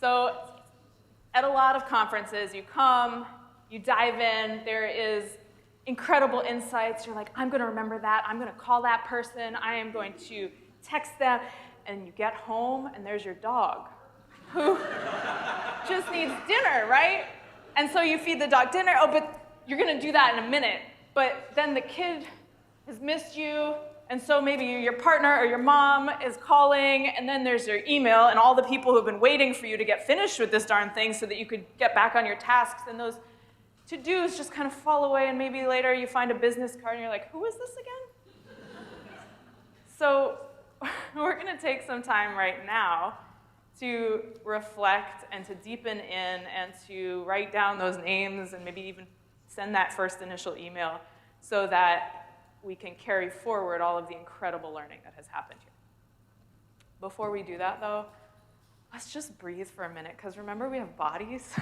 So at a lot of conferences, you come, you dive in, there is incredible insights. You're like, I'm going to remember that. I'm going to call that person. I am going to text them. And you get home, and there's your dog who just needs dinner, right? And so you feed the dog dinner. Oh, but you're going to do that in a minute. But then the kid has missed you, and so maybe your partner or your mom is calling, and then there's your email and all the people who've been waiting for you to get finished with this darn thing so that you could get back on your tasks, and those to-dos just kind of fall away, and maybe later you find a business card, and you're like, who is this again? So we're going to take some time right now to reflect and to deepen in and to write down those names and maybe even send that first initial email so that we can carry forward all of the incredible learning that has happened here. Before we do that, though, let's just breathe for a minute, because remember, we have bodies.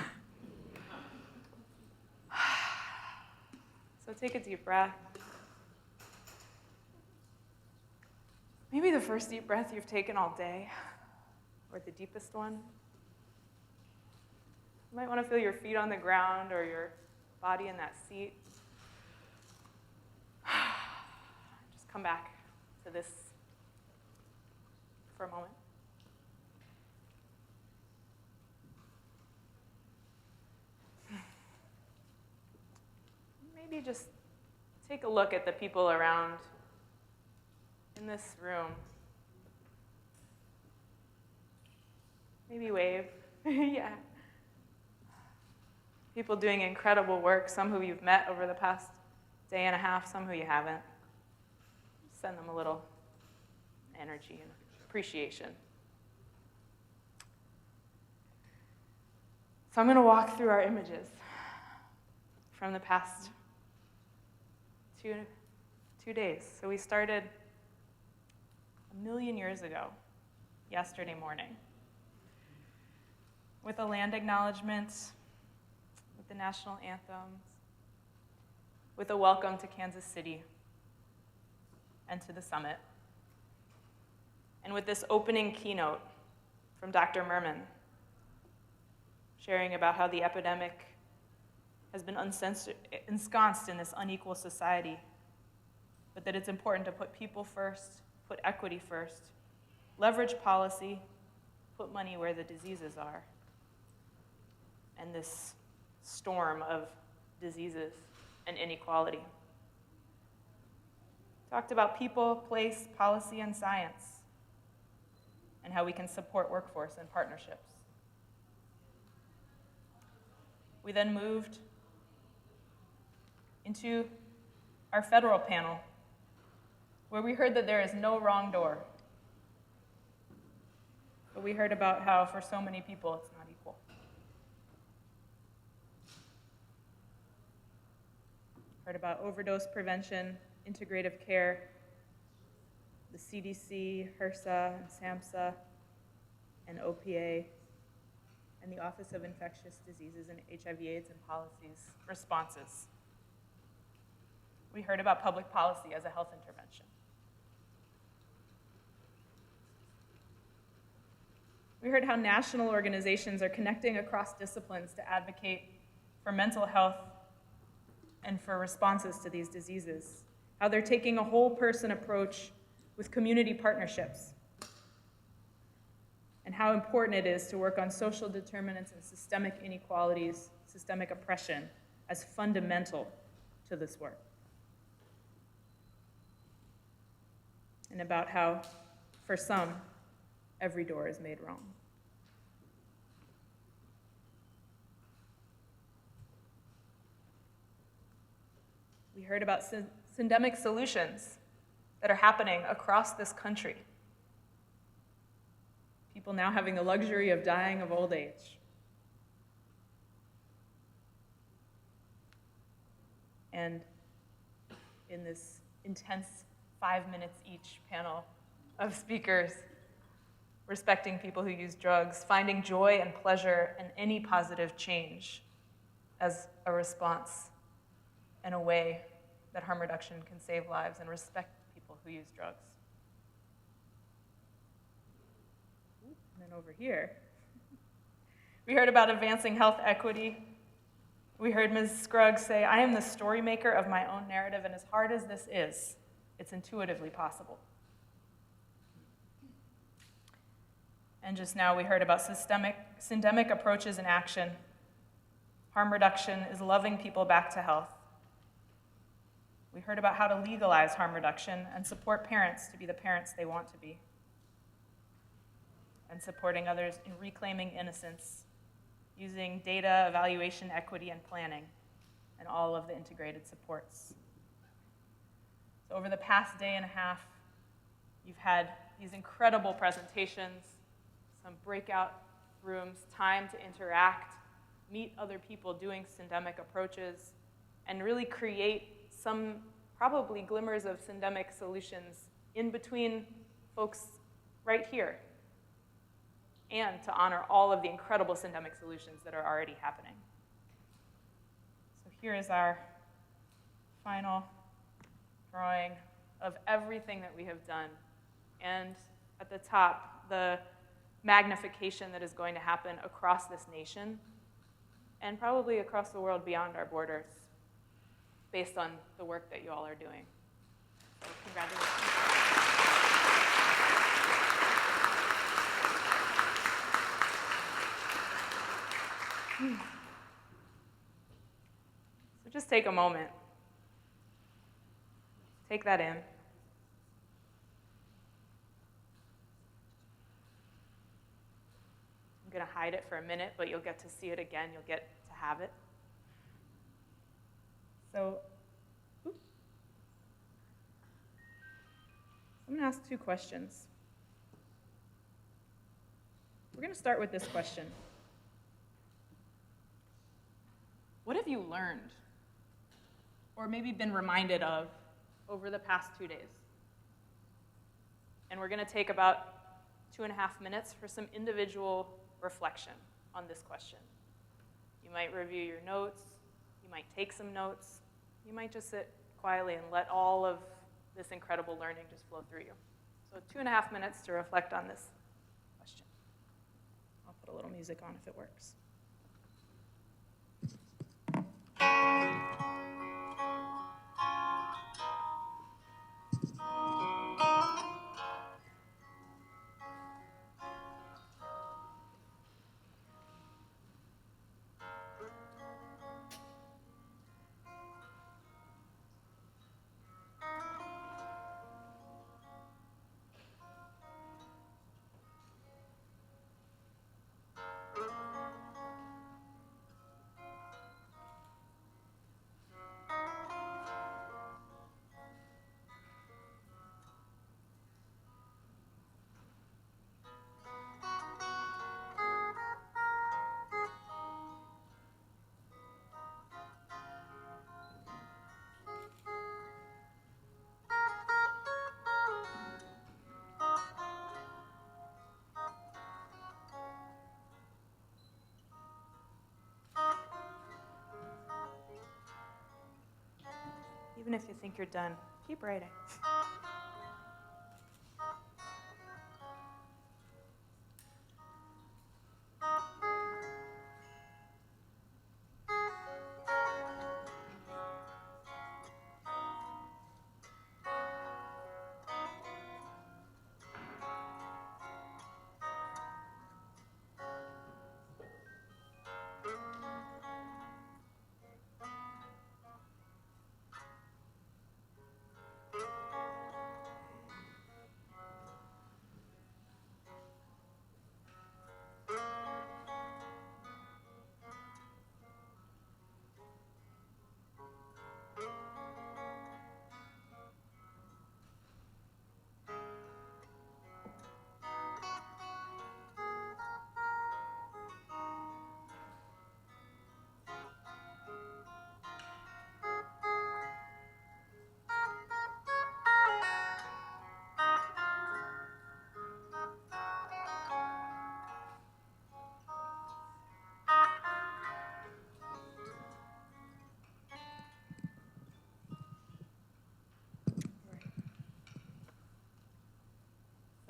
So take a deep breath. Maybe the first deep breath you've taken all day, or the deepest one. You might want to feel your feet on the ground or your body in that seat. Just come back to this for a moment. Maybe just take a look at the people around in this room. Maybe wave. Yeah. People doing incredible work, some who you've met over the past day and a half, some who you haven't. Send them a little energy and appreciation. So I'm going to walk through our images from the past two days. So we started 1,000,000 years ago, yesterday morning, with a land acknowledgement, with the national anthems, with a welcome to Kansas City and to the summit, and with this opening keynote from Dr. Merman, sharing about how the epidemic has been ensconced in this unequal society, but that it's important to put people first, put equity first, leverage policy, put money where the diseases are, and this storm of diseases and inequality. Talked about people, place, policy, and science, and how we can support workforce and partnerships. We then moved into our federal panel, where we heard that there is no wrong door. But we heard about how for so many people it's not equal. Heard about overdose prevention, integrative care, the CDC, HRSA, and SAMHSA, and OPA, and the Office of Infectious Diseases and HIV/AIDS and Policies responses. We heard about public policy as a health intervention. We heard how national organizations are connecting across disciplines to advocate for mental health and for responses to these diseases, how they're taking a whole person approach with community partnerships, and how important it is to work on social determinants and systemic inequalities, systemic oppression, as fundamental to this work. And about how, for some, every door is made wrong. We heard about syndemic solutions that are happening across this country. People now having the luxury of dying of old age. And in this intense 5 minutes each panel of speakers, respecting people who use drugs, finding joy and pleasure in any positive change as a response and a way that harm reduction can save lives, and respect people who use drugs. And then over here, We heard about advancing health equity. We heard Ms. Scruggs say, I am the story maker of my own narrative, and as hard as this is, it's intuitively possible. And just now we heard about syndemic approaches in action. Harm reduction is loving people back to health. We heard about how to legalize harm reduction and support parents to be the parents they want to be, and supporting others in reclaiming innocence, using data, evaluation, equity, and planning, and all of the integrated supports. So over the past day and a half, you've had these incredible presentations, some breakout rooms, time to interact, meet other people doing syndemic approaches, and really create some probably glimmers of syndemic solutions in between folks right here, and to honor all of the incredible syndemic solutions that are already happening. So here is our final drawing of everything that we have done. And at the top, the magnification that is going to happen across this nation and probably across the world beyond our borders based on the work that you all are doing. So congratulations. So just take a moment. Take that in. I'm going to hide it for a minute, but you'll get to see it again. You'll get to have it. So, I'm going to ask two questions. We're going to start with this question. What have you learned, or maybe been reminded of, over the past 2 days? And we're going to take about 2.5 minutes for some individual reflection on this question. You might review your notes. You might take some notes. You might just sit quietly and let all of this incredible learning just flow through you. So 2.5 minutes to reflect on this question. I'll put a little music on if it works. Even if you think you're done, keep writing.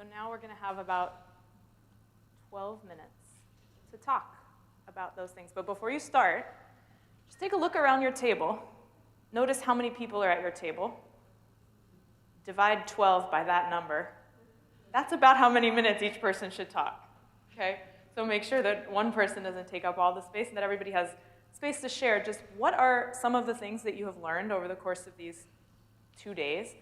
So now we're going to have about 12 minutes to talk about those things. But before you start, just take a look around your table. Notice how many people are at your table. Divide 12 by that number. That's about how many minutes each person should talk, okay? So make sure that one person doesn't take up all the space and that everybody has space to share. Just what are some of the things that you have learned over the course of these 2 days?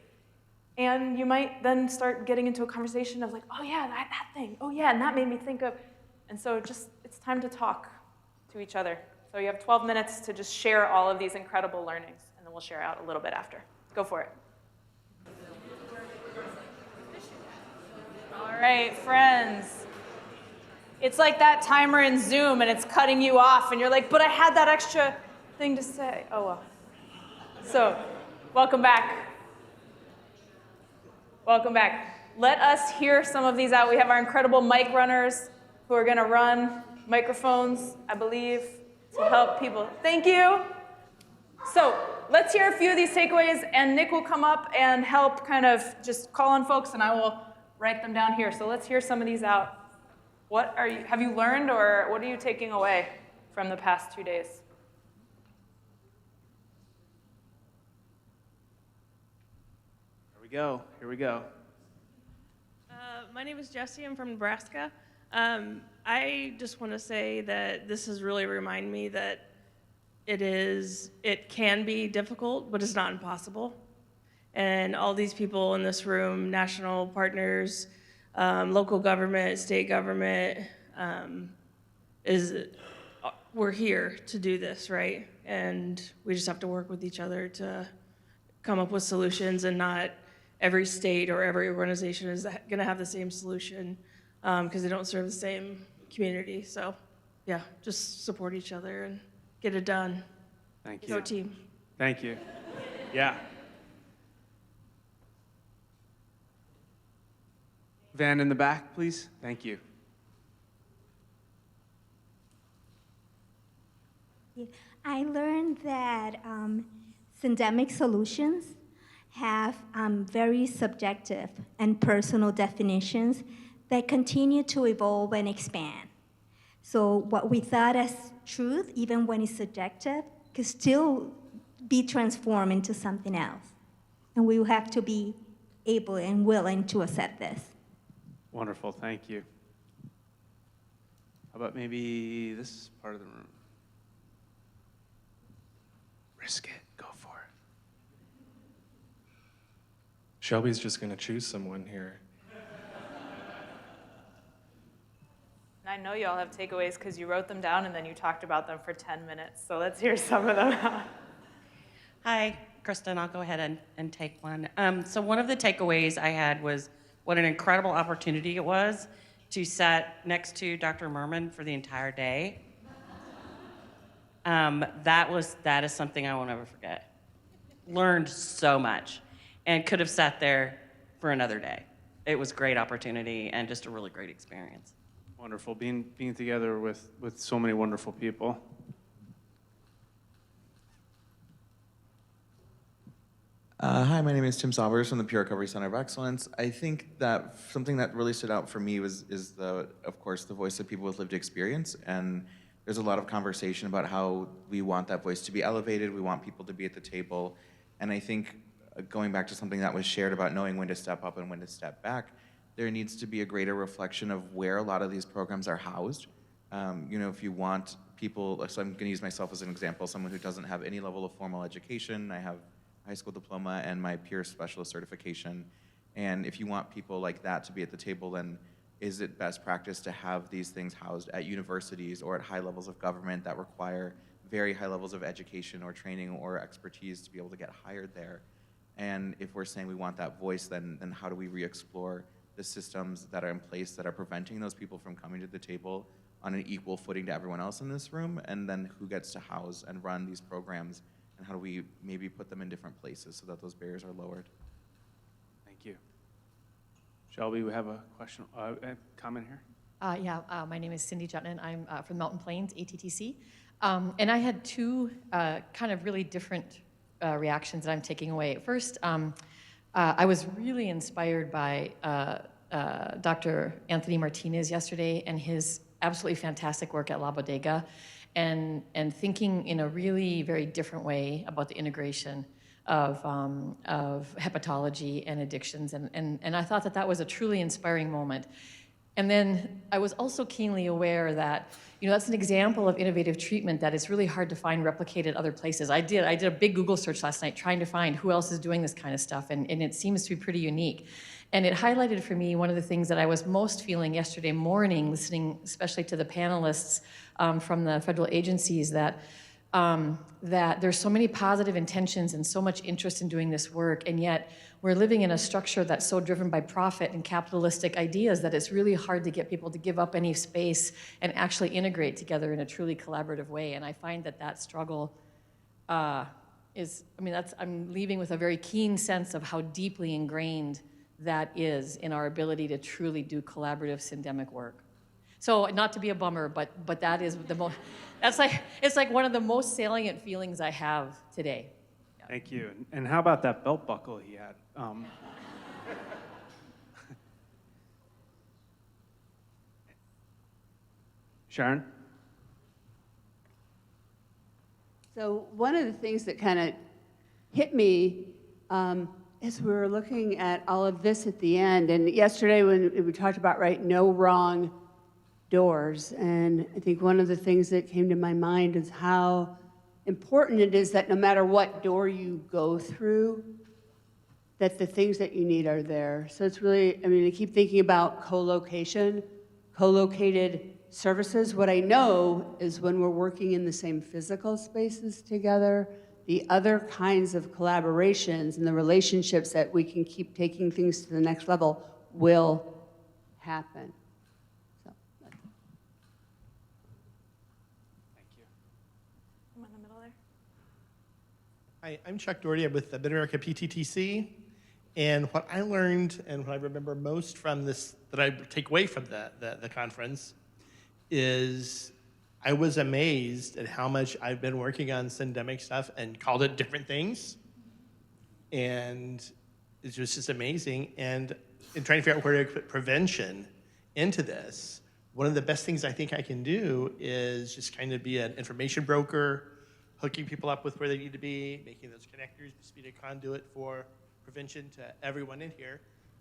And you might then start getting into a conversation of like, oh yeah, that thing. Oh yeah, and that made me think of. And so just, it's time to talk to each other. So you have 12 minutes to just share all of these incredible learnings, and then we'll share out a little bit after. Go for it. All right, friends. It's like that timer in Zoom, and it's cutting you off, and you're like, but I had that extra thing to say. Oh well. So, welcome back. Welcome back. Let us hear some of these out. We have our incredible mic runners who are going to run microphones, I believe, to help people. Thank you. So let's hear a few of these takeaways, and Nick will come up and help kind of just call on folks, and I will write them down here. So let's hear some of these out. Have you learned, or what are you taking away from the past 2 days? Here we go. My name is Jessie. I'm from Nebraska. I just want to say that this has really reminded me that it can be difficult, but it's not impossible. And all these people in this room, national partners, local government, state government, we're here to do this, right? And we just have to work with each other to come up with solutions, and not every state or every organization is going to have the same solution because they don't serve the same community. So, yeah, just support each other and get it done. Thank you. Go team. Thank you. Yeah. Van in the back, please. Thank you. I learned that syndemic solutions have very subjective and personal definitions that continue to evolve and expand. So what we thought as truth, even when it's subjective, can still be transformed into something else. And we will have to be able and willing to accept this. Wonderful, thank you. How about maybe this part of the room? Risk it, go for it. Shelby's just going to choose someone here. I know you all have takeaways because you wrote them down and then you talked about them for 10 minutes. So let's hear some of them. Hi, Kristen. I'll go ahead and take one. So one of the takeaways I had was what an incredible opportunity it was to sit next to Dr. Merman for the entire day. That is something I won't ever forget. Learned so much and could have sat there for another day. It was a great opportunity and just a really great experience. Wonderful, being together with so many wonderful people. Hi, my name is Tim Saunders from the Peer Recovery Center of Excellence. I think that something that really stood out for me is of course, the voice of people with lived experience. And there's a lot of conversation about how we want that voice to be elevated. We want people to be at the table. And I think going back to something that was shared about knowing when to step up and when to step back, there needs to be a greater reflection of where a lot of these programs are housed. If you want people, so I'm gonna use myself as an example, someone who doesn't have any level of formal education. I have a high school diploma and my peer specialist certification. And if you want people like that to be at the table, then is it best practice to have these things housed at universities or at high levels of government that require very high levels of education or training or expertise to be able to get hired there? And if we're saying we want that voice, then how do we re-explore the systems that are in place that are preventing those people from coming to the table on an equal footing to everyone else in this room? And then who gets to house and run these programs? And how do we maybe put them in different places so that those barriers are lowered? Thank you. Shelby, we have a question, a comment here? My name is Cindy Jutman. I'm from Mountain Plains, ATTC. And I had two kind of really different reactions that I'm taking away. At first, I was really inspired by Dr. Anthony Martinez yesterday and his absolutely fantastic work at La Bodega, and thinking in a really very different way about the integration of hepatology and addictions, and I thought that that was a truly inspiring moment. And then I was also keenly aware that, that's an example of innovative treatment that is really hard to find replicated other places. I did a big Google search last night trying to find who else is doing this kind of stuff, and it seems to be pretty unique. And it highlighted for me one of the things that I was most feeling yesterday morning, listening especially to the panelists from the federal agencies, that there's so many positive intentions and so much interest in doing this work, and yet we're living in a structure that's so driven by profit and capitalistic ideas that it's really hard to get people to give up any space and actually integrate together in a truly collaborative way. And I find that struggle I'm leaving with a very keen sense of how deeply ingrained that is in our ability to truly do collaborative syndemic work. So not to be a bummer, but that is the most, it's like one of the most salient feelings I have today. Yeah. Thank you. And how about that belt buckle he had? Sharon? So one of the things that kind of hit me as we were looking at all of this at the end, and yesterday when we talked about, right, no wrong doors, and I think one of the things that came to my mind is how important it is that no matter what door you go through, that the things that you need are there. So it's really, I keep thinking about co-location, co-located services. What I know is when we're working in the same physical spaces together, the other kinds of collaborations and the relationships that we can keep taking things to the next level will happen. So, Thank you. I'm in the middle there. Hi, I'm Chuck Doherty. I'm with the Mid-America PTTC. And what I learned and what I remember most from this, that I take away from the conference, is I was amazed at how much I've been working on syndemic stuff and called it different things. And it was just amazing. And in trying to figure out where to put prevention into this, one of the best things I think I can do is just kind of be an information broker, hooking people up with where they need to be, making those connectors, just be a conduit for prevention to everyone in here.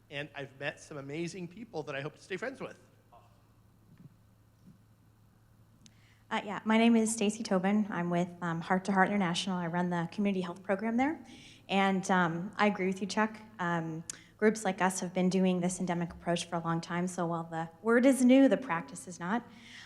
And I've met some amazing people that I hope to stay friends with. Yeah, my name is Stacy Tobin. I'm with Heart to Heart International. I run the community health program there. And I agree with you, Chuck. Groups like us have been doing this endemic approach for a long time, so while the word is new, the practice is not.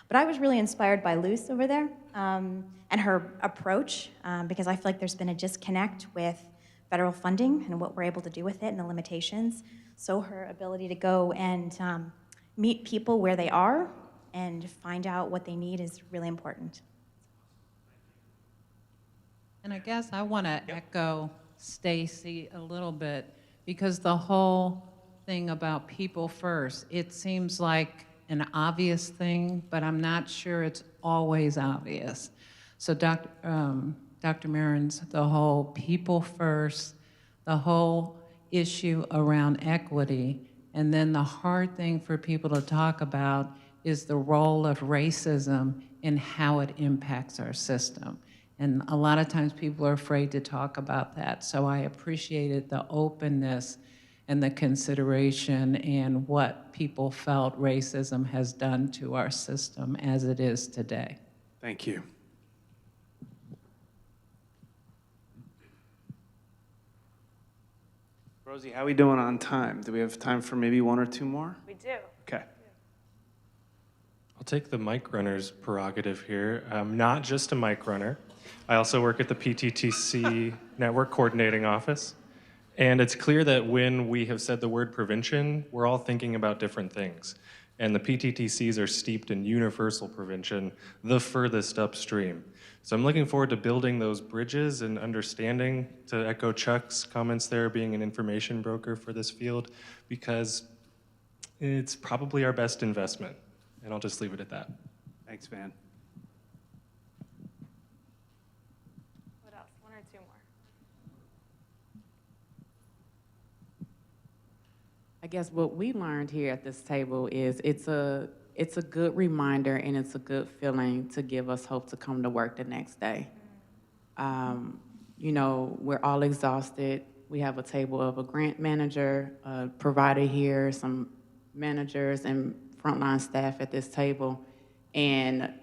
But I was really inspired by Luce over there and her approach, because I feel like there's been a disconnect with federal funding and what we're able to do with it and the limitations. So her ability to go and meet people where they are and find out what they need is really important. And I guess I want to echo Stacy a little bit, because the whole thing about people first, it seems like an obvious thing, but I'm not sure it's always obvious. So Dr. Marin's, the whole people first, the whole issue around equity, and then the hard thing for people to talk about is the role of racism and how it impacts our system. And a lot of times people are afraid to talk about that. So I appreciated the openness and the consideration and what people felt racism has done to our system as it is today. Thank you. Rosie, how are we doing on time? Do we have time for maybe one or two more? We do. Okay. I'll take the mic runner's prerogative here. I'm not just a mic runner. I also work at the PTTC Network Coordinating Office. And it's clear that when we have said the word prevention, we're all thinking about different things. And the PTTCs are steeped in universal prevention, the furthest upstream. So I'm looking forward to building those bridges and understanding, to echo Chuck's comments there, being an information broker for this field, because it's probably our best investment. And I'll just leave it at that. Thanks, Van. What else? One or two more? I guess what we learned here at this table is it's a it's a good reminder and it's a good feeling to give us hope to come to work the next day. You know, we're all exhausted. We have a table of a grant manager, a provider here, some managers and frontline staff at this table. And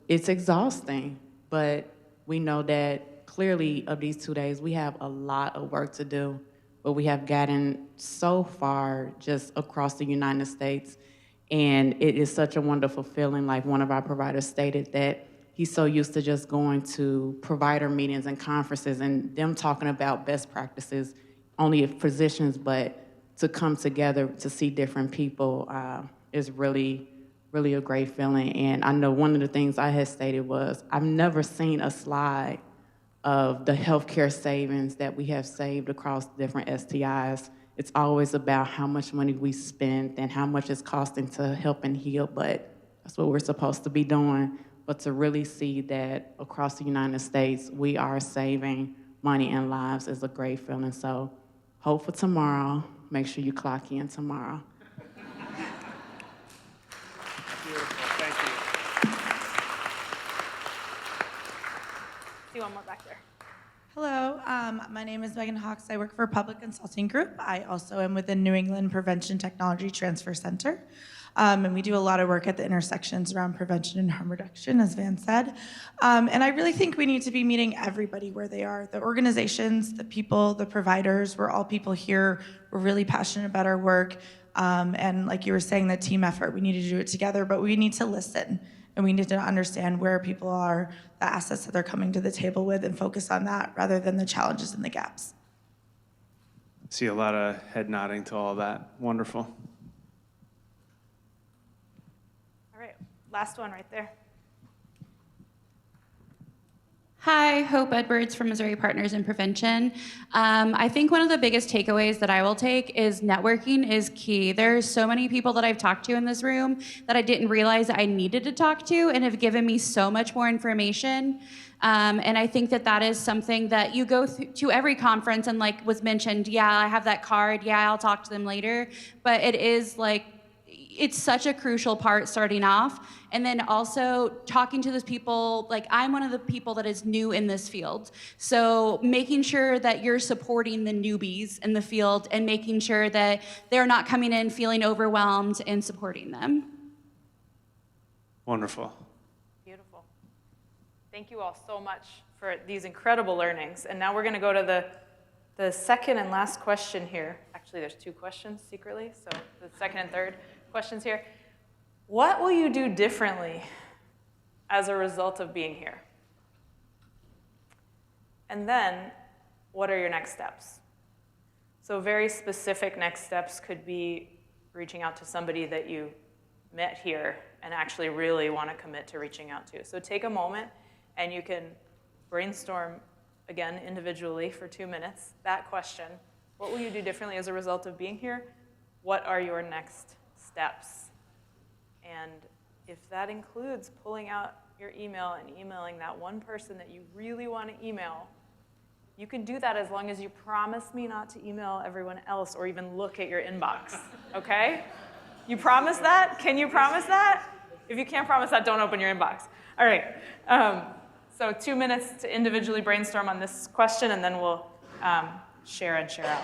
it's exhausting, but we know that clearly of these 2 days, we have a lot of work to do, but we have gotten so far just across the United States. And it is such a wonderful feeling. Like one of our providers stated that he's so used to just going to provider meetings and conferences and them talking about best practices, only of physicians, but to come together to see different people is really, really a great feeling. And I know one of the things I had stated was, I've never seen a slide of the healthcare savings that we have saved across different STIs. It's always about how much money we spend and how much it's costing to help and heal, but that's what we're supposed to be doing. But to really see that across the United States, we are saving money and lives is a great feeling. So hope for tomorrow. Make sure you clock in tomorrow. Beautiful, thank you. See one more back there. Hello, my name is Megan Hawks. I work for Public Consulting Group. I also am with the New England Prevention Technology Transfer Center. And we do a lot of work at the intersections around prevention and harm reduction, as Van said. And I really think we need to be meeting everybody where they are. The organizations, the people, the providers, we're all people here. We're really passionate about our work. And like you were saying, the team effort, we need to do it together, but we need to listen. And we need to understand where people are, the assets that they're coming to the table with, and focus on that rather than the challenges and the gaps. See a lot of head nodding to all that. Wonderful. All right, last one right there. Hi, Hope Edwards from Missouri Partners in Prevention. I think one of the biggest takeaways that I will take is networking is key. There's so many people that I've talked to in this room that I didn't realize I needed to talk to and have given me so much more information. And I think that that is something that you go to every conference and like was mentioned, yeah, I have that card, yeah, I'll talk to them later. But it is like, it's such a crucial part starting off. And then also talking to those people, like I'm one of the people that is new in this field. So making sure that you're supporting the newbies in the field and making sure that they're not coming in feeling overwhelmed and supporting them. Wonderful. Beautiful. Thank you all so much for these incredible learnings. And now we're going to go to the second and last question here. Actually, there's two questions secretly, so the second and third questions here. What will you do differently as a result of being here? And then, what are your next steps? So very specific next steps could be reaching out to somebody that you met here and actually really want to commit to reaching out to. So take a moment and you can brainstorm, again, individually for 2 minutes, that question. What will you do differently as a result of being here? What are your next steps? And if that includes pulling out your email and emailing that one person that you really want to email, you can do that as long as you promise me not to email everyone else or even look at your inbox, okay? You promise that? Can you promise that? If you can't promise that, don't open your inbox. All right, so 2 minutes to individually brainstorm on this question, and then we'll share and share out.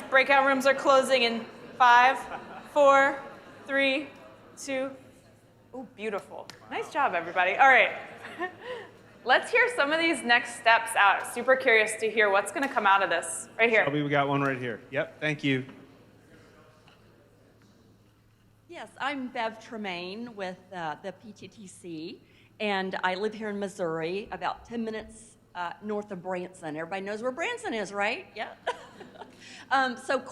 Breakout rooms are closing in 5, 4, 3, 2. Oh, beautiful. Nice job, everybody. All right. Let's hear some of these next steps out. Super curious to hear what's going to come out of this. Right here. Shelby, we got one right here. Yep, thank you. Yes, I'm Bev Tremaine with the PTTC, and I live here in Missouri, about 10 minutes north of Branson. Everybody knows where Branson is, right? Yeah.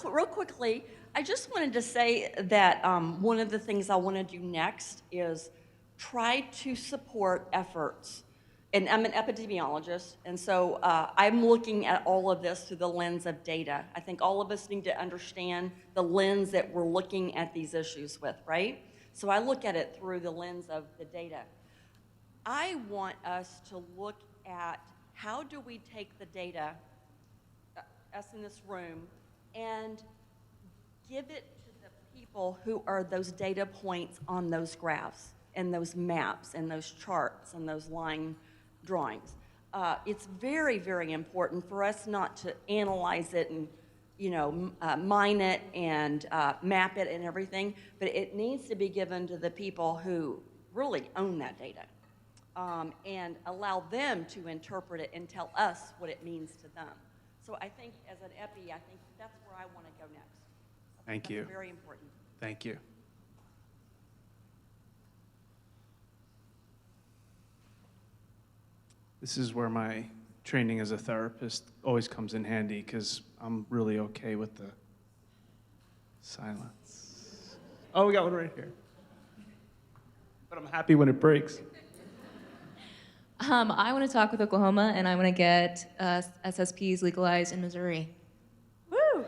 Real quickly, I just wanted to say that one of the things I want to do next is try to support efforts. And I'm an epidemiologist, and so I'm looking at all of this through the lens of data. I think all of us need to understand the lens that we're looking at these issues with, right? So I look at it through the lens of the data. I want us to look at how do we take the data, us in this room, and give it to the people who are those data points on those graphs and those maps and those charts and those line drawings. It's very, very important for us not to analyze it and, mine it and map it and everything, but it needs to be given to the people who really own that data, and allow them to interpret it and tell us what it means to them. So I think as an EPI, I think that's where I want to go next. Thank you. That's very important. Thank you. This is where my training as a therapist always comes in handy because I'm really okay with the silence. Oh, we got one right here. But I'm happy when it breaks. I want to talk with Oklahoma, and I want to get SSPs legalized in Missouri. Woo!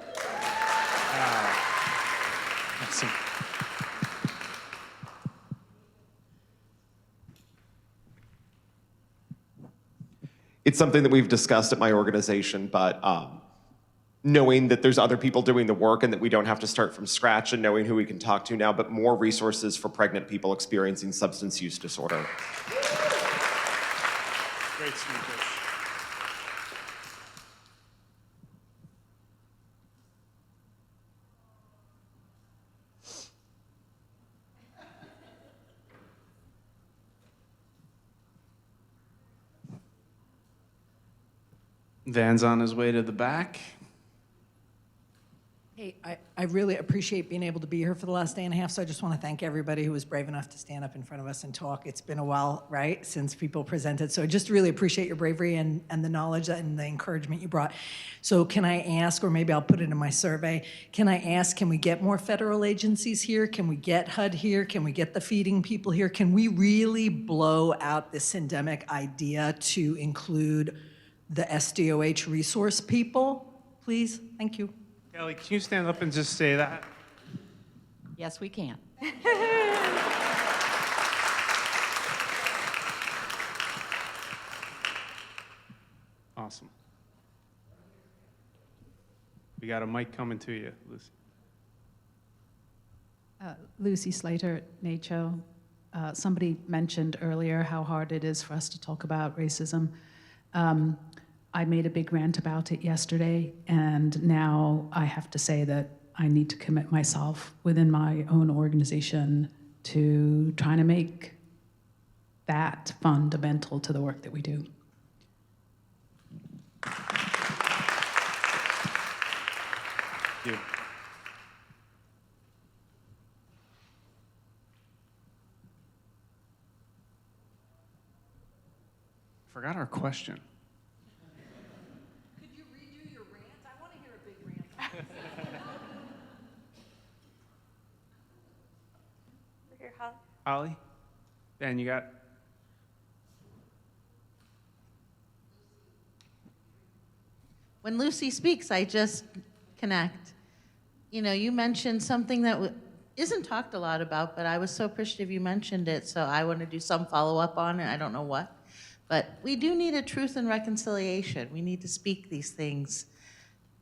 Awesome. It's something that we've discussed at my organization, but knowing that there's other people doing the work and that we don't have to start from scratch, and knowing who we can talk to now, but more resources for pregnant people experiencing substance use disorder. Great speakers. Van's on his way to the back. Hey, I really appreciate being able to be here for the last day and a half, so I just want to thank everybody who was brave enough to stand up in front of us and talk. It's been a while, right, since people presented, so I just really appreciate your bravery and the knowledge and the encouragement you brought. So can I ask, or maybe I'll put it in my survey, can I ask, can we get more federal agencies here? Can we get HUD here? Can we get the feeding people here? Can we really blow out this Syndemic idea to include the SDOH resource people, please? Thank you. Kelly, can you stand up and just say that? Yes, we can. Awesome. We got a mic coming to you, Lucy. Lucy Slater, NACHO. Somebody mentioned earlier how hard it is for us to talk about racism. I made a big rant about it yesterday, and now I have to say that I need to commit myself within my own organization to trying to make that fundamental to the work that we do. Thank you. Forgot our question. Here, Holly. Holly? Ben, you got? When Lucy speaks, I just connect. You mentioned something that isn't talked a lot about, but I was so appreciative you mentioned it, so I want to do some follow-up on it. I don't know what. But we do need a truth and reconciliation. We need to speak these things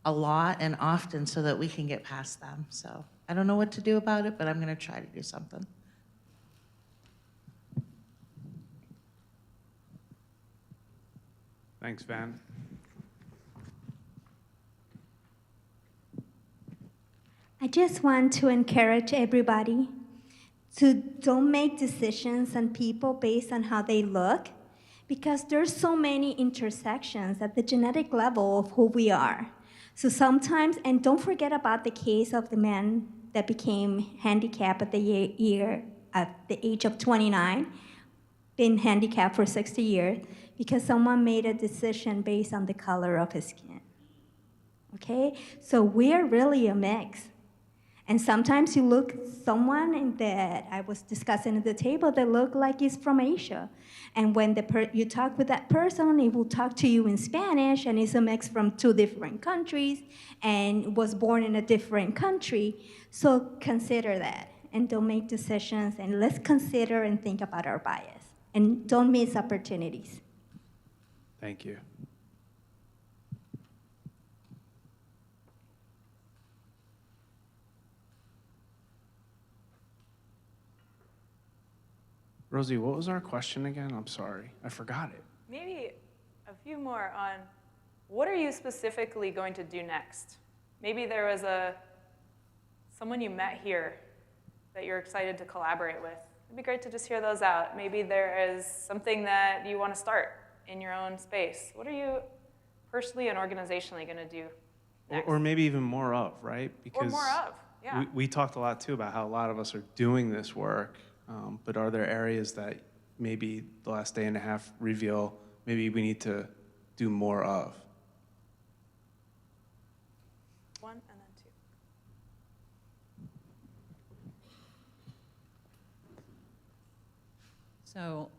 a lot and often so that we can get past them. So I don't know what to do about it, but I'm going to try to do something. Thanks, Van. I just want to encourage everybody to don't make decisions on people based on how they look, because there's so many intersections at the genetic level of who we are. So sometimes, and don't forget about the case of the man that became handicapped at the age of 29, been handicapped for 60 years, because someone made a decision based on the color of his skin. Okay? So we're really a mix. And sometimes you look someone that I was discussing at the table that look like he's from Asia. And when you talk with that person, he will talk to you in Spanish, and he's a mix from 2 different countries and was born in a different country. So consider that and don't make decisions, and let's consider and think about our bias. And don't miss opportunities. Thank you. Rosie, what was our question again? I'm sorry, I forgot it. Maybe a few more on what are you specifically going to do next? Maybe there was someone you met here that you're excited to collaborate with. It'd be great to just hear those out. Maybe there is something that you want to start in your own space. What are you personally and organizationally going to do next? Or maybe even more of, right? Or more of, yeah. We talked a lot too about how a lot of us are doing this work, but are there areas that maybe the last day and a half reveal maybe we need to do more of? One and then two. So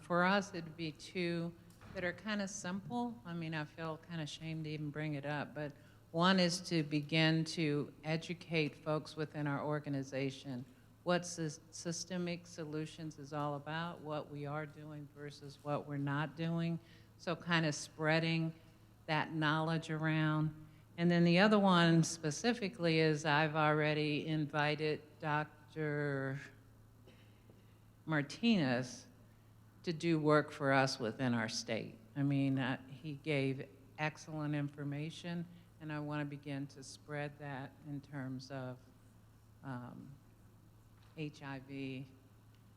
for us, it'd be two that are kind of simple. I mean, I feel kind of ashamed to even bring it up, but one is to begin to educate folks within our organization what systemic solutions is all about, what we are doing versus what we're not doing. So kind of spreading that knowledge around. And then the other one specifically is I've already invited Dr. Martinez to do work for us within our state. I mean, he gave excellent information, and I want to begin to spread that in terms of HIV,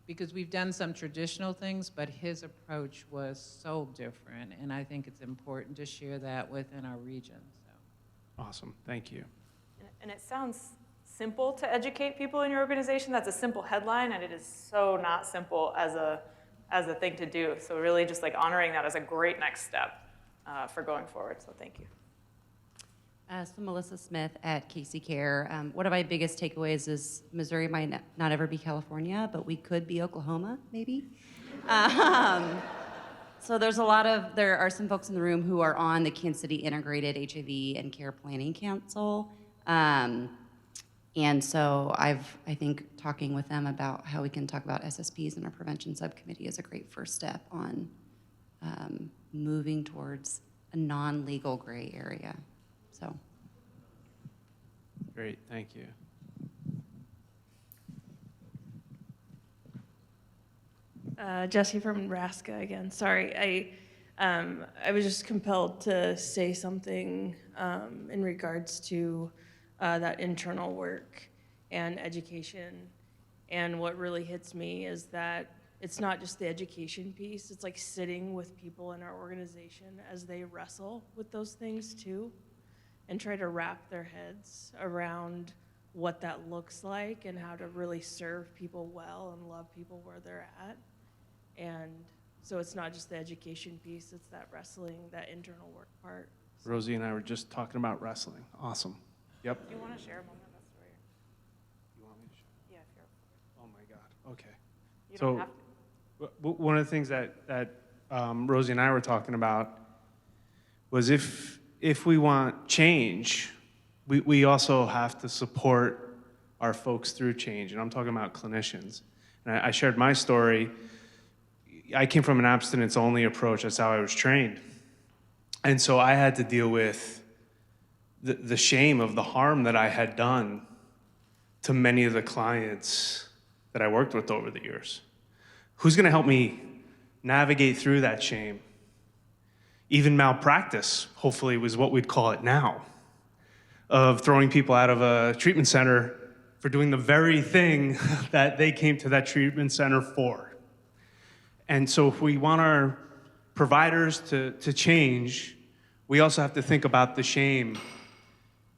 because we've done some traditional things, but his approach was so different, and I think it's important to share that within our region. So. Awesome, thank you. And it sounds simple to educate people in your organization. That's a simple headline, and it is so not simple as a thing to do. So really just like honoring that as a great next step for going forward. So thank you. So Melissa Smith at Casey Care. One of my biggest takeaways is Missouri might not ever be California, but we could be Oklahoma, maybe. So there are some folks in the room who are on the Kansas City Integrated HIV and Care Planning Council. And so I think talking with them about how we can talk about SSPs in our prevention subcommittee is a great first step on moving towards a non-legal gray area. So. Great, thank you. Jesse from Nebraska again. Sorry, I was just compelled to say something in regards to that internal work and education. And what really hits me is that it's not just the education piece, it's like sitting with people in our organization as they wrestle with those things too, and try to wrap their heads around what that looks like and how to really serve people well and love people where they're at. And so it's not just the education piece, it's that wrestling, that internal work part. Rosie and I were just talking about wrestling. Awesome. Yep. Do you want to share a moment of that story? You want me to share? Yeah, if you're. Oh my God. Okay. You don't have to. One of the things that Rosie and I were talking about was if we want change, we also have to support our folks through change, and I'm talking about clinicians. And I shared my story. I came from an abstinence-only approach. That's how I was trained. And so I had to deal with the shame of the harm that I had done to many of the clients that I worked with over the years. Who's going to help me navigate through that shame? Even malpractice, hopefully, was what we'd call it now, of throwing people out of a treatment center for doing the very thing that they came to that treatment center for. And so if we want our providers to change, we also have to think about the shame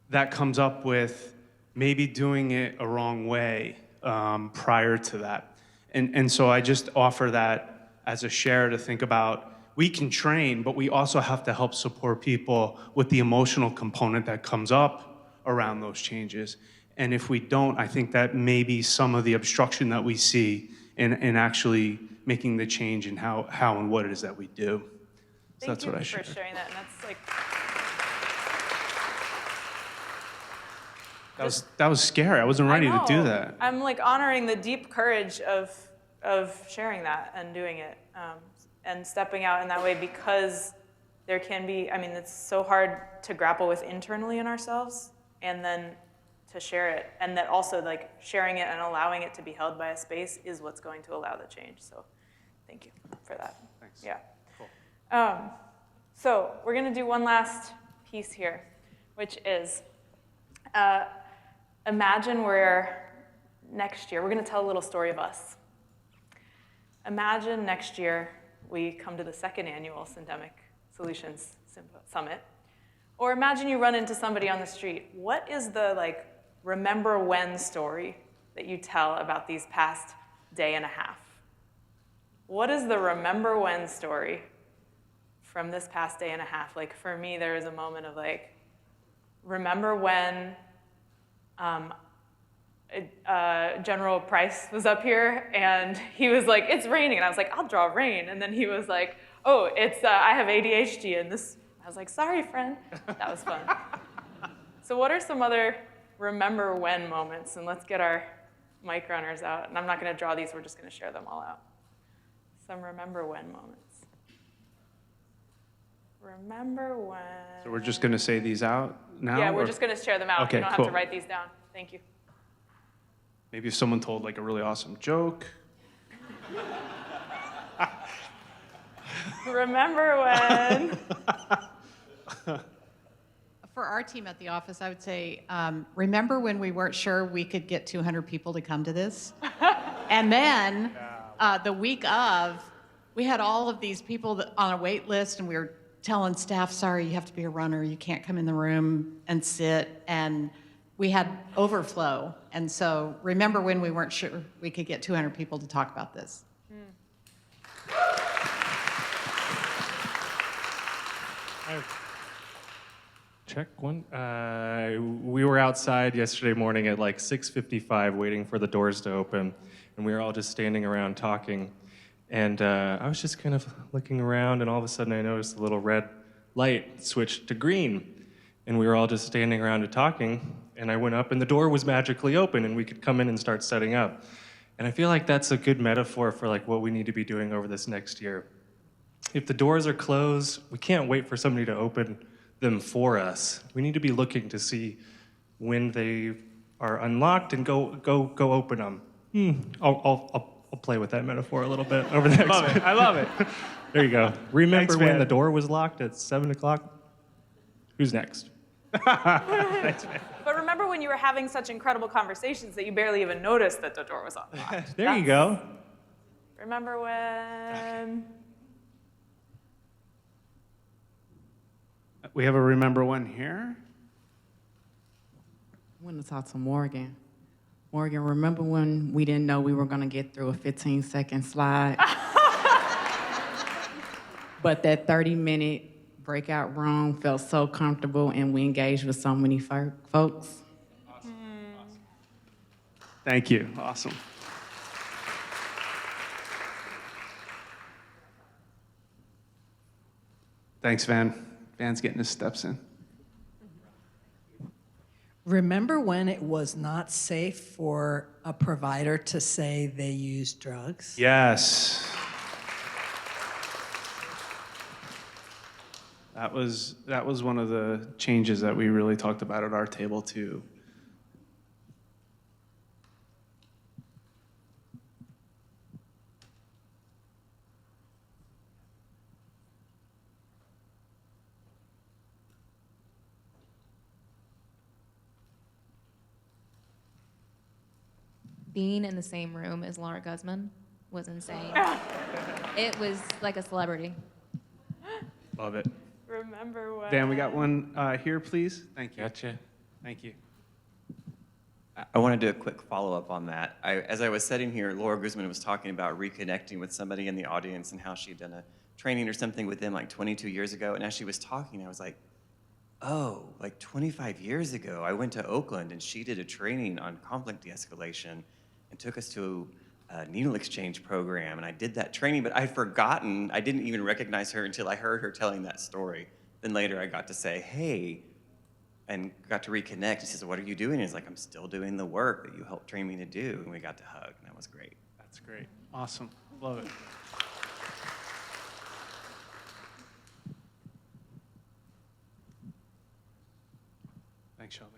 that comes up with maybe doing it a wrong way prior to that. And so I just offer that as a share to think about. We can train, but we also have to help support people with the emotional component that comes up around those changes. And if we don't, I think that may be some of the obstruction that we see in actually making the change in how and what it is that we do. So that's what I shared. Thank you for sharing that, and that's like... That was scary. I wasn't ready to do that. I'm like honoring the deep courage of sharing that and doing it and stepping out in that way, because there can be, I mean, it's so hard to grapple with internally in ourselves, and then to share it, and that also like sharing it and allowing it to be held by a space is what's going to allow the change. So thank you for that. Thanks. Yeah. Cool. So we're going to do one last piece here, which is imagine next year, we're going to tell a little story of us. Imagine next year we come to the second annual Syndemic Solutions Summit. Or imagine you run into somebody on the street. What is the remember when story that you tell about these past day and a half? What is the remember when story from this past day and a half? Like for me, there was a moment of remember when General Price was up here and he was like, it's raining. And I was like, I'll draw rain. And then he was like, oh, it's I have ADHD and this. I was like, sorry, friend. That was fun. So what are some other remember when moments? And let's get our mic runners out. And I'm not going to draw these. We're just going to share them all out. Some remember when moments. Remember when. So we're just going to say these out now? Yeah, we're just going to share them out. Okay, you don't cool. have to write these down. Thank you. Maybe if someone told a really awesome joke. Remember when. For our team at the office, I would say, remember when we weren't sure we could get 200 people to come to this? And then the week of, we had all of these people on a wait list, and we were telling staff, sorry, you have to be a runner. You can't come in the room and sit. And we had overflow. And so remember when we weren't sure we could get 200 people to talk about this. Check one. We were outside yesterday morning at 6:55 waiting for the doors to open, and we were all just standing around talking. And I was just kind of looking around, and all of a sudden I noticed the little red light switched to green. And we were all just standing around and talking, and I went up, and the door was magically open, and we could come in and start setting up. And I feel like that's a good metaphor for what we need to be doing over this next year. If the doors are closed, we can't wait for somebody to open them for us. We need to be looking to see when they are unlocked and go open them. I'll play with that metaphor a little bit over the next. I love it. There you go. Remember Thanks, when man. the door was locked at 7 o'clock? Who's next? Thanks, man. But remember when you were having such incredible conversations that you barely even noticed that the door was unlocked? There you go. Remember when. We have a remember when here. I want to talk to Morgan. Morgan, remember when we didn't know we were going to get through a 15-second slide? But that 30-minute breakout room felt so comfortable, and we engaged with so many folks. Awesome. Thank you. Awesome. Thanks, Van. Van's getting his steps in. Remember when it was not safe for a provider to say they used drugs? Yes. That was one of the changes that we really talked about at our table too. Being in the same room as Laura Guzman was insane. It was like a celebrity. Love it. Remember when. Van, we got one here, please. Thank you. Gotcha. Thank you. I want to do a quick follow-up on that. As I was sitting here, Laura Guzman was talking about reconnecting with somebody in the audience and how she'd done a training or something with them 22 years ago. And as she was talking, I was like, oh, 25 years ago, I went to Oakland and she did a training on conflict de-escalation and took us to a needle exchange program. And I did that training, but I'd forgotten, I didn't even recognize her until I heard her telling that story. Then later I got to say, hey, and got to reconnect. He says, what are you doing? And he's like, I'm still doing the work that you helped train me to do. And we got to hug, and that was great. That's great. Awesome. Love it. Thanks, Shelby.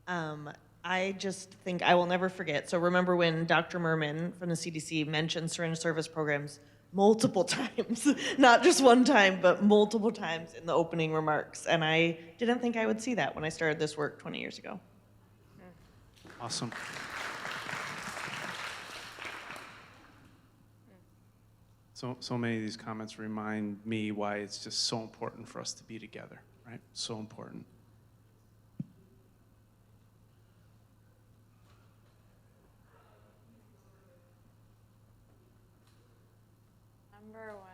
I just think I will never forget. So remember when Dr. Merman from the CDC mentioned syringe service programs multiple times, not just one time, but multiple times in the opening remarks. And I didn't think I would see that when I started this work 20 years ago. Awesome. So many of these comments remind me why it's just so important for us to be together, right? So important. Remember when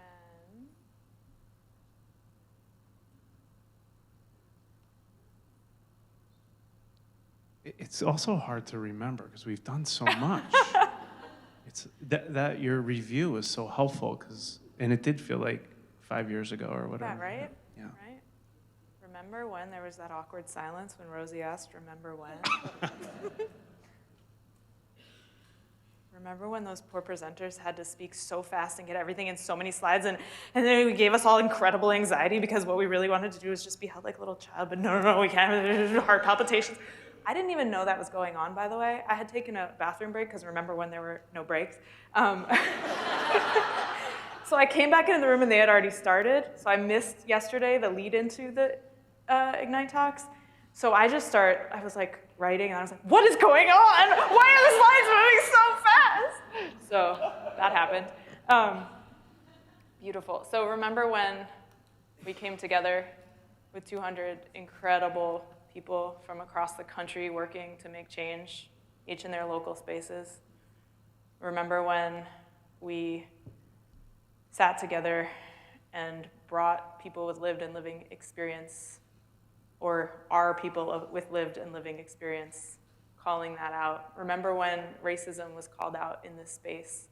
it's also hard to remember because we've done so much. It's that your review is so helpful and it did feel like 5 years ago or whatever. Yeah, right? Yeah. Right? Remember when there was that awkward silence when Rosie asked, remember when? Remember when those poor presenters had to speak so fast and get everything in so many slides, and then it gave us all incredible anxiety because what we really wanted to do was just be held like a little child, but no, we can't, heart palpitations. I didn't even know that was going on, by the way. I had taken a bathroom break, because remember when there were no breaks. So I came back into the room and they had already started, so I missed yesterday the lead into the Ignite talks. So I was like writing, and I was like, what is going on? Why are the slides moving so fast? So that happened. Beautiful. So remember when we came together with 200 incredible people from across the country working to make change, each in their local spaces? Remember when we sat together and brought people with lived and living experience, or our people with lived and living experience, calling that out? Remember when racism was called out in this space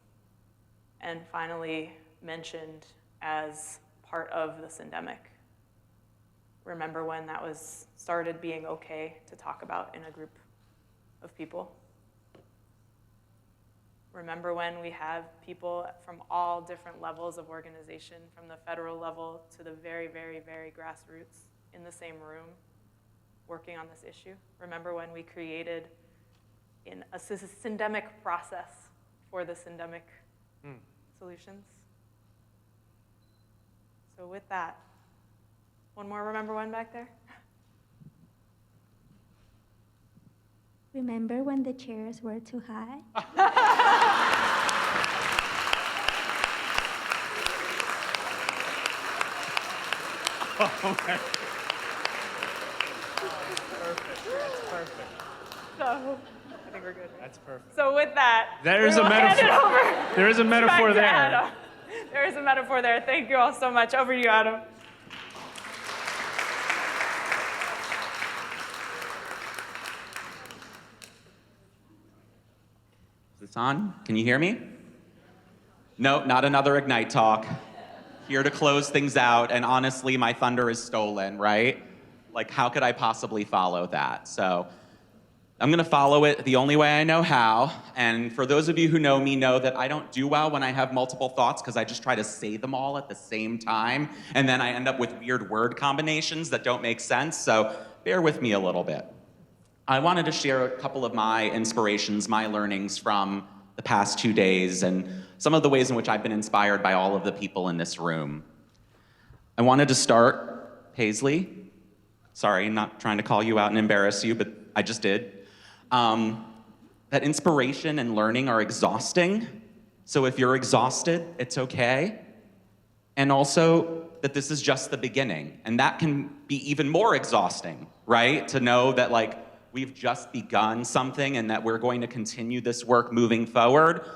and finally mentioned as part of the syndemic? Remember when that started being okay to talk about in a group of people? Remember when we have people from all different levels of organization, from the federal level to the very, very, very grassroots, in the same room, working on this issue? Remember when we created a syndemic process for the syndemic solutions? So with that, one more remember when back there? Remember when the chairs were too high? Oh, man. That's perfect. So, I think we're good. That's perfect. So with that, There is we a will hand it metaphor. over There is a metaphor back to there. Adam. There is a metaphor there. Thank you all so much. Over to you, Adam. Is this on? Can you hear me? No, not another Ignite talk. Here to close things out, and honestly, my thunder is stolen, right? Like, how could I possibly follow that? So I'm gonna follow it the only way I know how, and for those of you who know me know that I don't do well when I have multiple thoughts because I just try to say them all at the same time, and then I end up with weird word combinations that don't make sense, so bear with me a little bit. I wanted to share a couple of my inspirations, my learnings from the past 2 days, and some of the ways in which I've been inspired by all of the people in this room. I wanted to start, Paisley. Sorry, I'm not trying to call you out and embarrass you, but I just did. That inspiration and learning are exhausting. So if you're exhausted, it's okay. And also that this is just the beginning. And that can be even more exhausting, right? To know that like we've just begun something and that we're going to continue this work moving forward.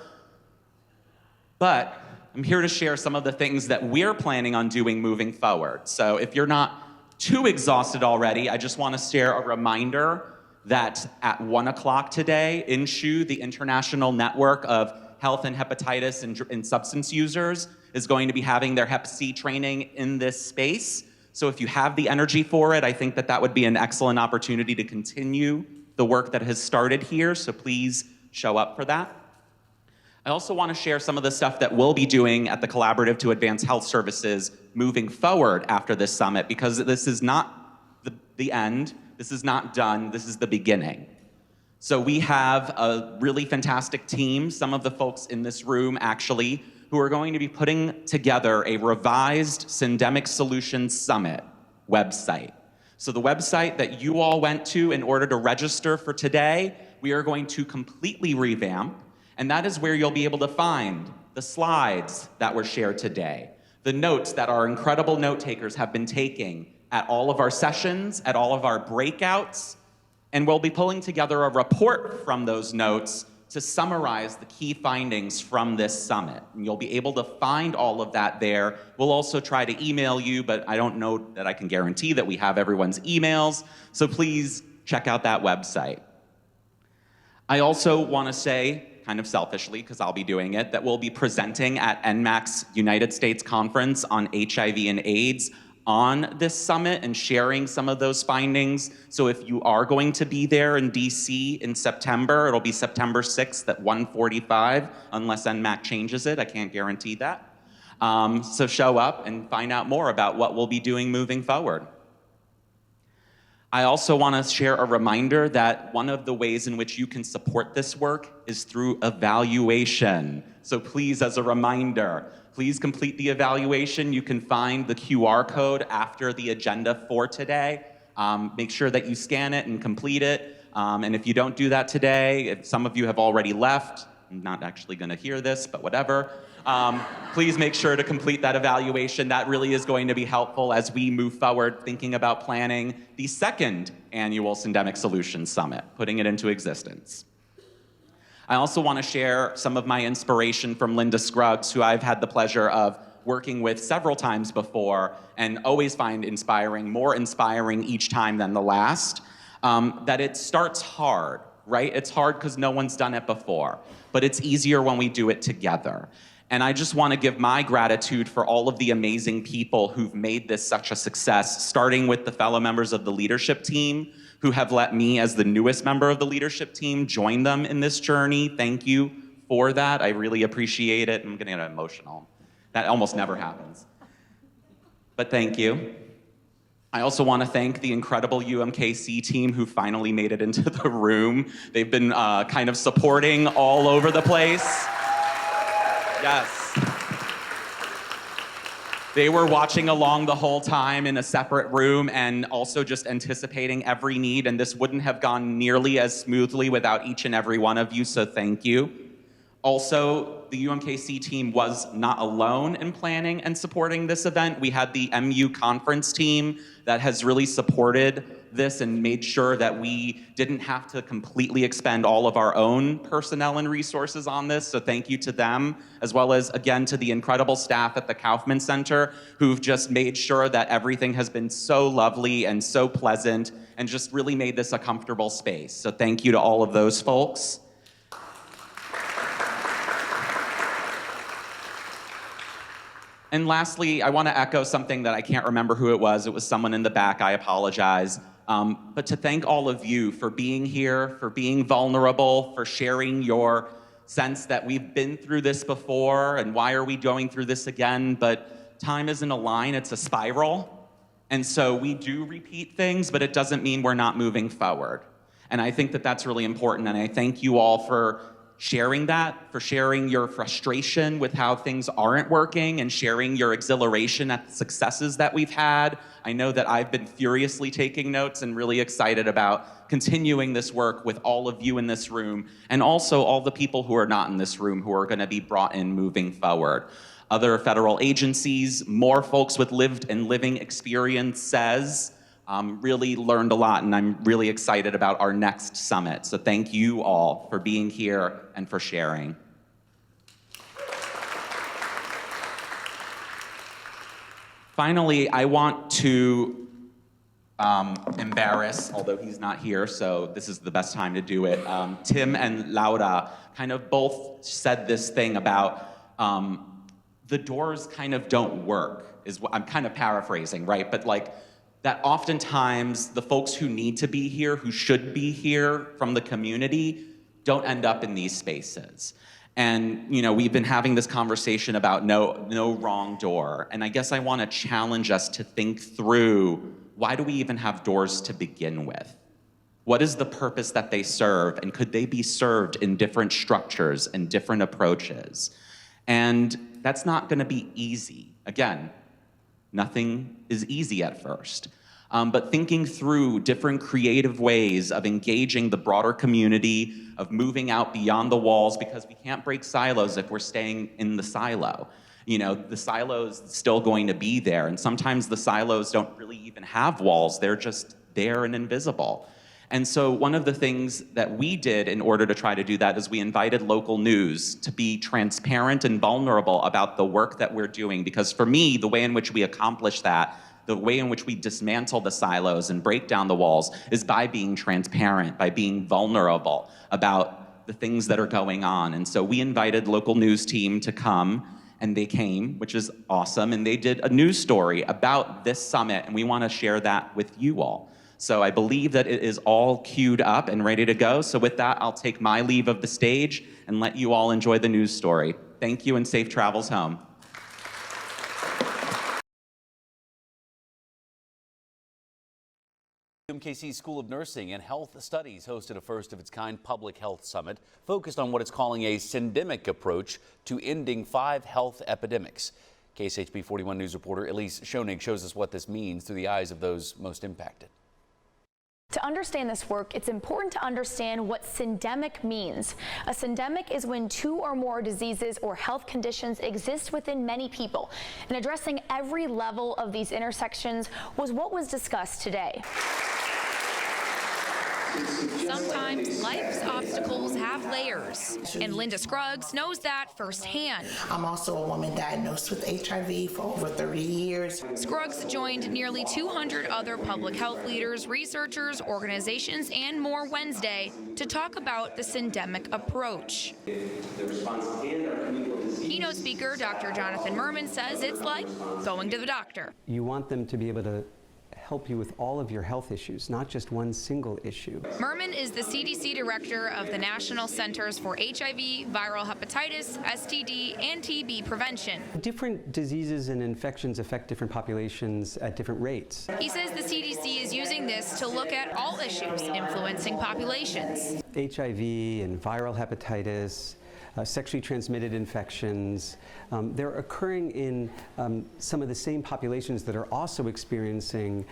But I'm here to share some of the things that we're planning on doing moving forward. So if you're not too exhausted already, I just want to share a reminder that at 1 o'clock today, INSHU, the International Network of Health and Hepatitis and Substance Users, is going to be having their Hep C training in this space. So if you have the energy for it, I think that that would be an excellent opportunity to continue the work that has started here, so please show up for that. I also want to share some of the stuff that we'll be doing at the Collaborative to Advance Health Services moving forward after this summit, because this is not the end. This is not done, this is the beginning. So we have a really fantastic team, some of the folks in this room actually, who are going to be putting together a revised Syndemic Solutions Summit website. So the website that you all went to in order to register for today, we are going to completely revamp, and that is where you'll be able to find the slides that were shared today, the notes that our incredible note takers have been taking at all of our sessions, at all of our breakouts, and we'll be pulling together a report from those notes to summarize the key findings from this summit. And you'll be able to find all of that there. We'll also try to email you, but I don't know that I can guarantee that we have everyone's emails, so please check out that website. I also want to say, kind of selfishly, because I'll be doing it, that we'll be presenting at NMAC's United States Conference on HIV and AIDS on this summit and sharing some of those findings. So if you are going to be there in DC in September, it'll be September 6th at 1:45, unless NMAC changes it, I can't guarantee that. So show up and find out more about what we'll be doing moving forward. I also want to share a reminder that one of the ways in which you can support this work is through evaluation. So please, as a reminder, please complete the evaluation. You can find the QR code after the agenda for today. Make sure that you scan it and complete it. And if you don't do that today, if some of you have already left, I'm not actually going to hear this, but whatever. Please make sure to complete that evaluation. That really is going to be helpful as we move forward thinking about planning the second annual Syndemic Solutions Summit, putting it into existence. I also want to share some of my inspiration from Linda Scruggs, who I've had the pleasure of working with several times before and always find inspiring, more inspiring each time than the last, that it starts hard, right? It's hard because no one's done it before, but it's easier when we do it together. And I just want to give my gratitude for all of the amazing people who've made this such a success, starting with the fellow members of the leadership team who have let me, as the newest member of the leadership team, join them in this journey. Thank you for that. I really appreciate it. I'm going to get emotional. That almost never happens. But thank you. I also want to thank the incredible UMKC team who finally made it into the room. They've been kind of supporting all over the place. Yes. They were watching along the whole time in a separate room and also just anticipating every need, and this wouldn't have gone nearly as smoothly without each and every one of you, so thank you. Also, the UMKC team was not alone in planning and supporting this event. We had the MU conference team that has really supported this and made sure that we didn't have to completely expend all of our own personnel and resources on this, so thank you to them, as well as, again, to the incredible staff at the Kaufman Center who've just made sure that everything has been so lovely and so pleasant and just really made this a comfortable space. So thank you to all of those folks. And lastly, I want to echo something that I can't remember who it was. It was someone in the back. I apologize. But to thank all of you for being here, for being vulnerable, for sharing your sense that we've been through this before and why are we going through this again? But time isn't a line, it's a spiral. And so we do repeat things, but it doesn't mean we're not moving forward. And I think that that's really important. And I thank you all for sharing that, for sharing your frustration with how things aren't working and sharing your exhilaration at the successes that we've had. I know that I've been furiously taking notes and really excited about continuing this work with all of you in this room and also all the people who are not in this room who are going to be brought in moving forward. Other federal agencies, more folks with lived and living experiences, really learned a lot, and I'm really excited about our next summit. So thank you all for being here and for sharing. Finally, I want to embarrass, although he's not here, so this is the best time to do it. Tim and Laura kind of both said this thing about the doors kind of don't work, is what I'm kind of paraphrasing, right? But like, that oftentimes the folks who need to be here, who should be here from the community, don't end up in these spaces. And you know, we've been having this conversation about no wrong door. And I guess I want to challenge us to think through why do we even have doors to begin with? What is the purpose that they serve, and could they be served in different structures and different approaches? And that's not going to be easy. Again, nothing is easy at first. But thinking through different creative ways of engaging the broader community, of moving out beyond the walls, because we can't break silos if we're staying in the silo. You know, the silo's still going to be there, and sometimes the silos don't really even have walls. They're just there and invisible. And so one of the things that we did in order to try to do that is we invited local news to be transparent and vulnerable about the work that we're doing. Because for me, the way in which we accomplish that, the way in which we dismantle the silos and break down the walls, is by being transparent, by being vulnerable about the things that are going on. And so we invited local news team to come, and they came, which is awesome, and they did a news story about this summit, and we want to share that with you all. So I believe that it is all queued up and ready to go. So with that, I'll take my leave of the stage and let you all enjoy the news story. Thank you, and safe travels home. UMKC School of Nursing and Health Studies hosted a first-of-its-kind public health summit focused on what it's calling a syndemic approach to ending 5 health epidemics. KSHB 41 News reporter Elise Schoening shows us what this means through the eyes of those most impacted. To understand this work, it's important to understand what syndemic means. A syndemic is when 2 or more diseases or health conditions exist within many people. And addressing every level of these intersections was what was discussed today. Sometimes life's obstacles have layers, and Linda Scruggs knows that firsthand. I'm also a woman diagnosed with HIV for over 30 years. Scruggs joined nearly 200 other public health leaders, researchers, organizations, and more Wednesday to talk about the syndemic approach. Keynote speaker Dr. Jonathan Merman says it's like going to the doctor. You want them to be able to help you with all of your health issues, not just one single issue. Merman is the CDC director of the National Centers for HIV, Viral Hepatitis, STD, and TB Prevention. Different diseases and infections affect different populations at different rates. He says the CDC is using this to look at all issues influencing populations. HIV and viral hepatitis, sexually transmitted infections, they're occurring in some of the same populations that are also experiencing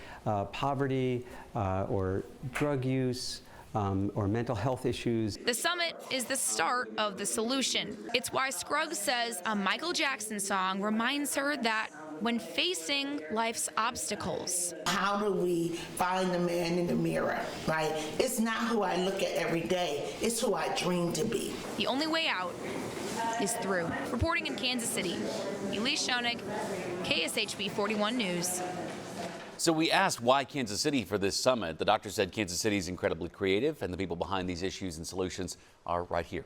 poverty or drug use or mental health issues. The summit is the start of the solution. It's why Scruggs says a Michael Jackson song reminds her that when facing life's obstacles. How do we find the man in the mirror, right? It's not who I look at every day, it's who I dream to be. The only way out is through. Reporting in Kansas City, Elise Schoening, KSHB 41 News. So we asked why Kansas City for this summit. The doctor said Kansas City is incredibly creative, and the people behind these issues and solutions are right here.